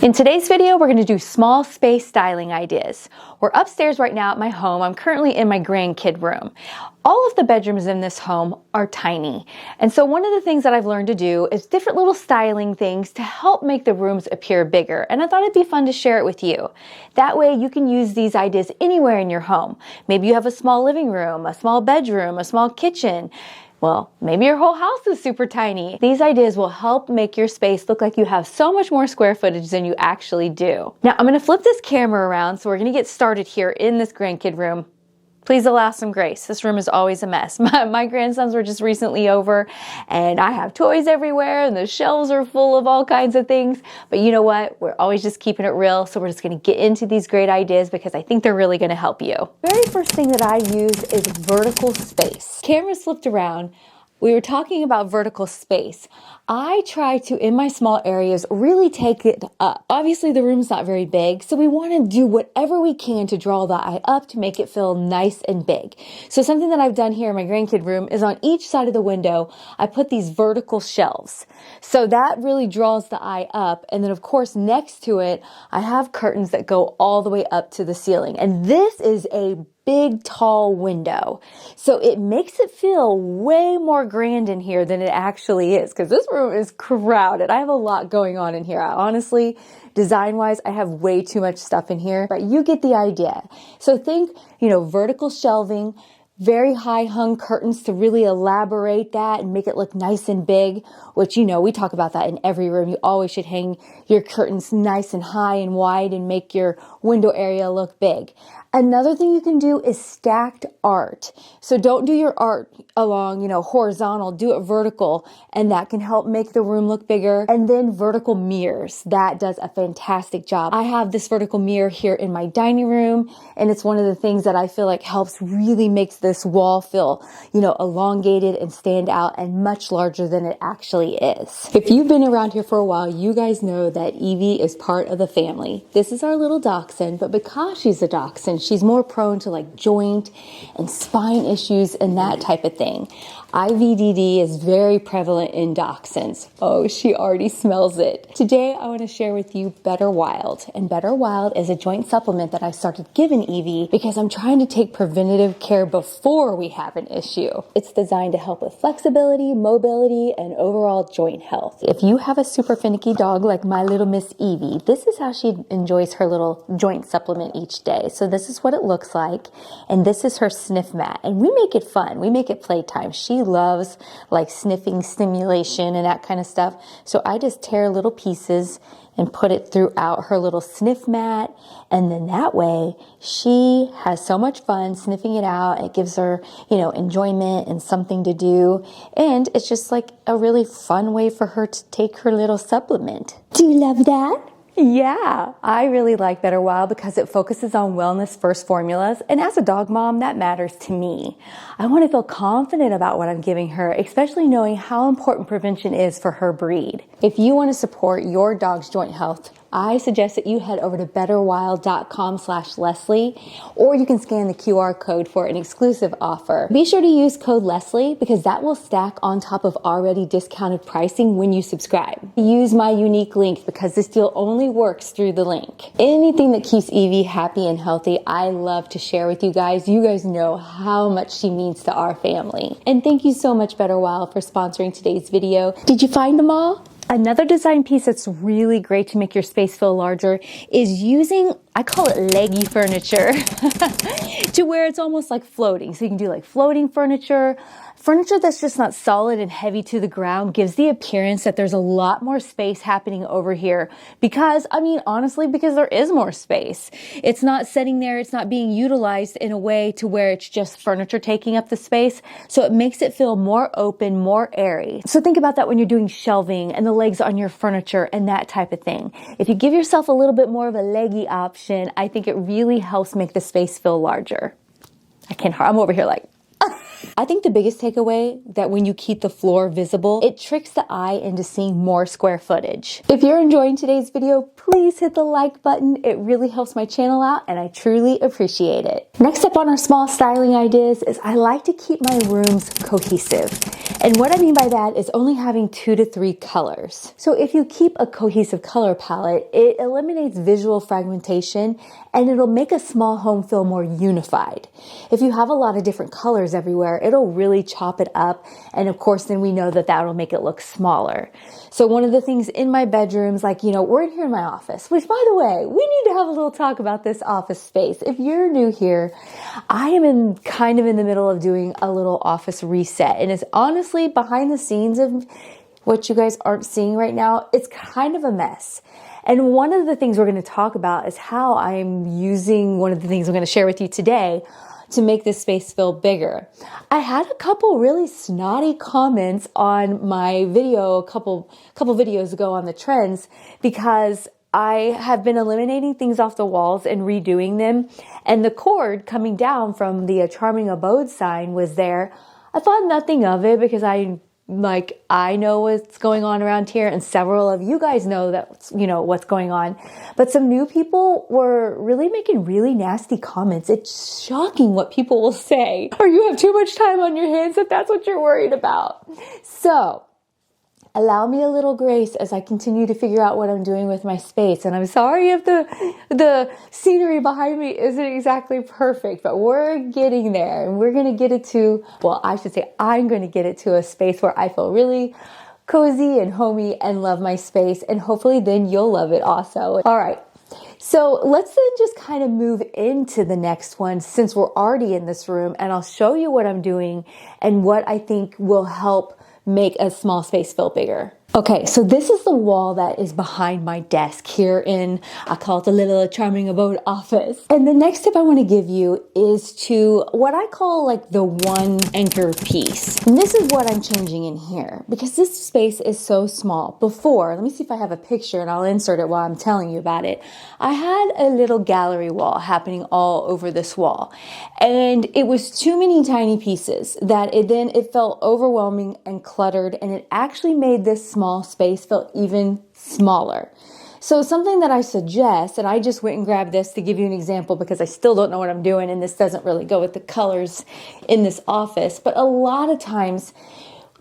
In today's video, we're going to do small space styling ideas. We're upstairs right now at my home. I'm currently in my grandkid room. All of the bedrooms in this home are tiny. And so one of the things that I've learned to do is different little styling things to help make the rooms appear bigger. And I thought it'd be fun to share it with you. That way you can use these ideas anywhere in your home. Maybe you have a small living room, a small bedroom, a small kitchen. Well, maybe your whole house is super tiny. These ideas will help make your space look like you have so much more square footage than you actually do. Now, I'm gonna flip this camera around, so we're gonna get started here in this grandkid room. Please allow some grace. This room is always a mess. My grandsons were just recently over and I have toys everywhere and the shelves are full of all kinds of things. But you know what? We're always just keeping it real. So we're just gonna get into these great ideas because I think they're really gonna help you. Very first thing that I use is vertical space. Camera's flipped around. We were talking about vertical space. I try to, in my small areas, really take it up. Obviously, the room's not very big, so we want to do whatever we can to draw the eye up to make it feel nice and big. So something that I've done here in my grandkid room is on each side of the window, I put these vertical shelves. So that really draws the eye up. And then, of course, next to it, I have curtains that go all the way up to the ceiling. And this is a big, tall window. So it makes it feel way more grand in here than it actually is, because this room is crowded. I have a lot going on in here. Honestly, design-wise, I have way too much stuff in here, but you get the idea. So think, vertical shelving, very high hung curtains to really elaborate that and make it look nice and big, which, we talk about that in every room. You always should hang your curtains nice and high and wide and make your window area look big. Another thing you can do is stacked art. So don't do your art along, horizontal, do it vertical, and that can help make the room look bigger. And then vertical mirrors, that does a fantastic job. I have this vertical mirror here in my dining room, and it's one of the things that I feel like helps really makes this wall feel, elongated and stand out and much larger than it actually is. If you've been around here for a while, you guys know that Evie is part of the family. This is our little dachshund, but because she's a dachshund, she's more prone to like joint and spine issues and that type of thing. IVDD is very prevalent in dachshunds. Oh, she already smells it. Today, I want to share with you Better Wild. And Better Wild is a joint supplement that I started giving Evie because I'm trying to take preventative care before we have an issue. It's designed to help with flexibility, mobility, and overall joint health. If you have a super finicky dog like my little Miss Evie, this is how she enjoys her little joint supplement each day. So this is what it looks like. And this is her sniff mat. And we make it fun. We make it playtime. She loves like sniffing stimulation and that kind of stuff. So I just tear little pieces and put it throughout her little sniff mat. And then that way she has so much fun sniffing it out. It gives her, enjoyment and something to do. And it's just like a really fun way for her to take her little supplement. Do you love that? Yeah, I really like Better Wild because it focuses on wellness first formulas. And as a dog mom, that matters to me. I want to feel confident about what I'm giving her, especially knowing how important prevention is for her breed. If you want to support your dog's joint health, I suggest that you head over to betterwild.com/Leslie, or you can scan the QR code for an exclusive offer. Be sure to use code Leslie because that will stack on top of already discounted pricing when you subscribe. Use my unique link because this deal only works through the link. Anything that keeps Evie happy and healthy, I love to share with you guys. You guys know how much she means to our family. And thank you so much, Better Wild, for sponsoring today's video. Did you find them all? Another design piece that's really great to make your space feel larger is using, I call it leggy furniture, to where it's almost like floating. So you can do like floating furniture. Furniture that's just not solid and heavy to the ground gives the appearance that there's a lot more space happening over here because, honestly, because there is more space. It's not sitting there, it's not being utilized in a way to where it's just furniture taking up the space. So it makes it feel more open, more airy. So think about that when you're doing shelving and the legs on your furniture and that type of thing. If you give yourself a little bit more of a leggy option, I think it really helps make the space feel larger. I'm over here like, I think the biggest takeaway that when you keep the floor visible, it tricks the eye into seeing more square footage. If you're enjoying today's video, please please hit the like button. It really helps my channel out and I truly appreciate it. Next up on our small styling ideas is I like to keep my rooms cohesive. And what I mean by that is only having 2 to 3 colors. So if you keep a cohesive color palette, it eliminates visual fragmentation and it'll make a small home feel more unified. If you have a lot of different colors everywhere, it'll really chop it up. And of course, then we know that that'll make it look smaller. So one of the things in my bedrooms, like, we're in here in my office, which by the way, we need to have a little talk about this office space. If you're new here, I am kind of in the middle of doing a little office reset. And it's honestly behind the scenes of what you guys aren't seeing right now. It's kind of a mess. And one of the things we're going to talk about is how I'm using one of the things I'm going to share with you today to make this space feel bigger. I had a couple really snotty comments on my video a couple videos ago on the trends because I have been eliminating things off the walls and redoing them. And the cord coming down from the Charming Abode sign was there. I thought nothing of it because I know what's going on around here and several of you guys know that, what's going on. But some new people were really making really nasty comments. It's shocking what people will say. Or you have too much time on your hands if that's what you're worried about. So allow me a little grace as I continue to figure out what I'm doing with my space. And I'm sorry if the scenery behind me isn't exactly perfect, but we're getting there and we're going to get it to, I'm going to get it to a space where I feel really cozy and homey and love my space. And hopefully then you'll love it also. All right. So let's then just kind of move into the next one since we're already in this room, and I'll show you what I'm doing and what I think will help make a small space feel bigger. Okay, so this is the wall that is behind my desk here in, I call it the little Charming Abode office. And the next tip I want to give you is to what I call like the one anchor piece. And this is what I'm changing in here because this space is so small. Before, let me see if I have a picture and I'll insert it while I'm telling you about it. I had a little gallery wall happening all over this wall. And it was too many tiny pieces that it felt overwhelming and cluttered, and it actually made this small space felt even smaller. So something that I suggest, and I just went and grabbed this to give you an example because I still don't know what I'm doing and this doesn't really go with the colors in this office, but a lot of times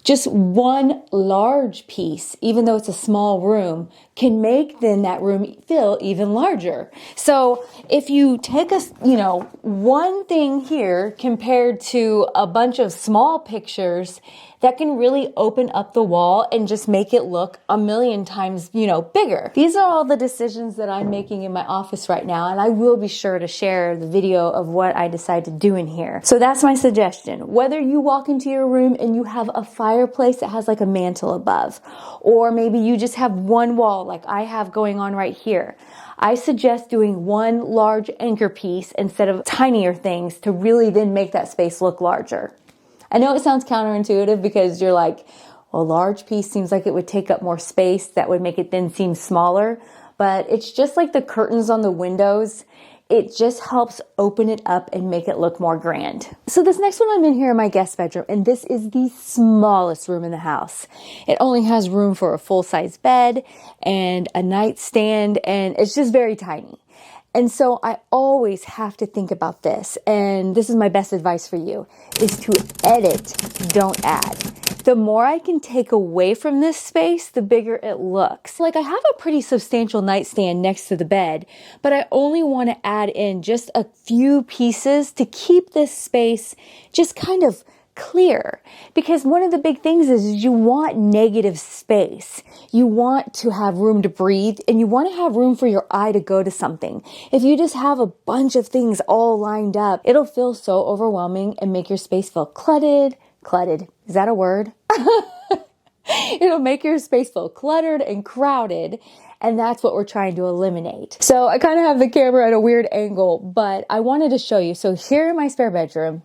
just one large piece, even though it's a small room, can make then that room feel even larger. So if you take one thing here compared to a bunch of small pictures, that can really open up the wall and just make it look a million times, bigger. These are all the decisions that I'm making in my office right now, and I will be sure to share the video of what I decide to do in here. So that's my suggestion. Whether you walk into your room and you have a fireplace that has like a mantle above, or maybe you just have one wall like I have going on right here, I suggest doing one large anchor piece instead of tinier things to really then make that space look larger. I know it sounds counterintuitive because you're like, well, a large piece seems like it would take up more space. That would make it then seem smaller. But it's just like the curtains on the windows. It just helps open it up and make it look more grand. So this next one I'm in here in my guest bedroom, and this is the smallest room in the house. It only has room for a full-size bed and a nightstand, and it's just very tiny. And so I always have to think about this, and this is my best advice for you, is to edit, don't add. The more I can take away from this space, the bigger it looks. Like I have a pretty substantial nightstand next to the bed, but I only want to add in just a few pieces to keep this space just kind of clear. Because one of the big things is you want negative space. You want to have room to breathe, and you want to have room for your eye to go to something. If you just have a bunch of things all lined up, it'll feel so overwhelming and make your space feel cluttered. Is that a word? It'll make your space feel cluttered and crowded. And that's what we're trying to eliminate. So I kind of have the camera at a weird angle, but I wanted to show you. So here in my spare bedroom,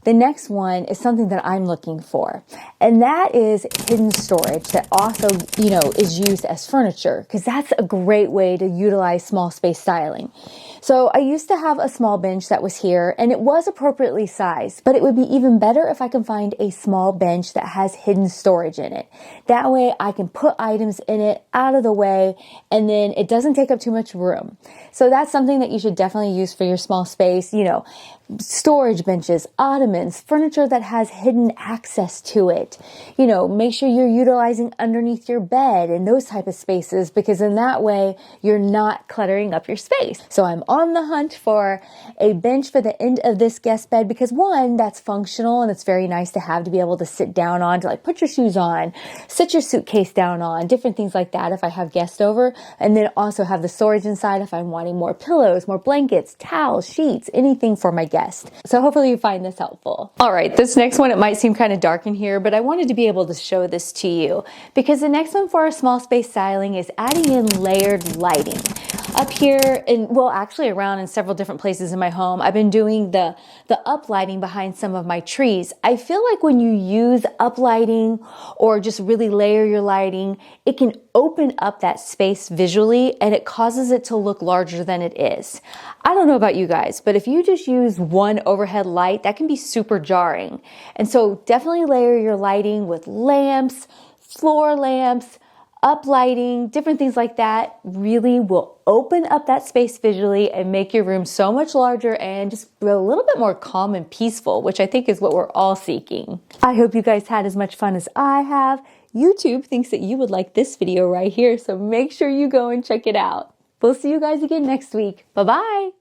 The next one is something that I'm looking for, and that is hidden storage that also, is used as furniture, because that's a great way to utilize small space styling. So I used to have a small bench that was here, and it was appropriately sized, but it would be even better if I can find a small bench that has hidden storage in it. That way I can put items in it out of the way, and then it doesn't take up too much room. So that's something that you should definitely use for your small space, storage benches, ottomans, furniture that has hidden access to it. Make sure you're utilizing underneath your bed and those type of spaces, because in that way you're not cluttering up your space. So I'm on the hunt for a bench for the end of this guest bed, because one, that's functional and it's very nice to have, to be able to sit down on, to put your shoes on, sit your suitcase down on, different things like that if I have guests over, and then also have the storage inside if I'm wanting more pillows, more blankets, towels, sheets, anything for my guests. So hopefully you find this helpful. All right, this next one, it might seem kind of dark in here, but I wanted to be able to show this to you, because the next one for our small space styling is adding in layered lighting. Up here, and actually around in several different places in my home, I've been doing the up lighting behind some of my trees. I feel like when you use up lighting or just really layer your lighting, it can open up that space visually, and it causes it to look larger than it is. I don't know about you guys, but if you just use one overhead light, that can be super jarring. And so definitely layer your lighting with lamps, floor lamps, up lighting, different things like that really will open up that space visually and make your room so much larger and just a little bit more calm and peaceful, which I think is what we're all seeking. I hope you guys had as much fun as I have. YouTube thinks that you would like this video right here, so make sure you go and check it out. We'll see you guys again next week. Bye-bye.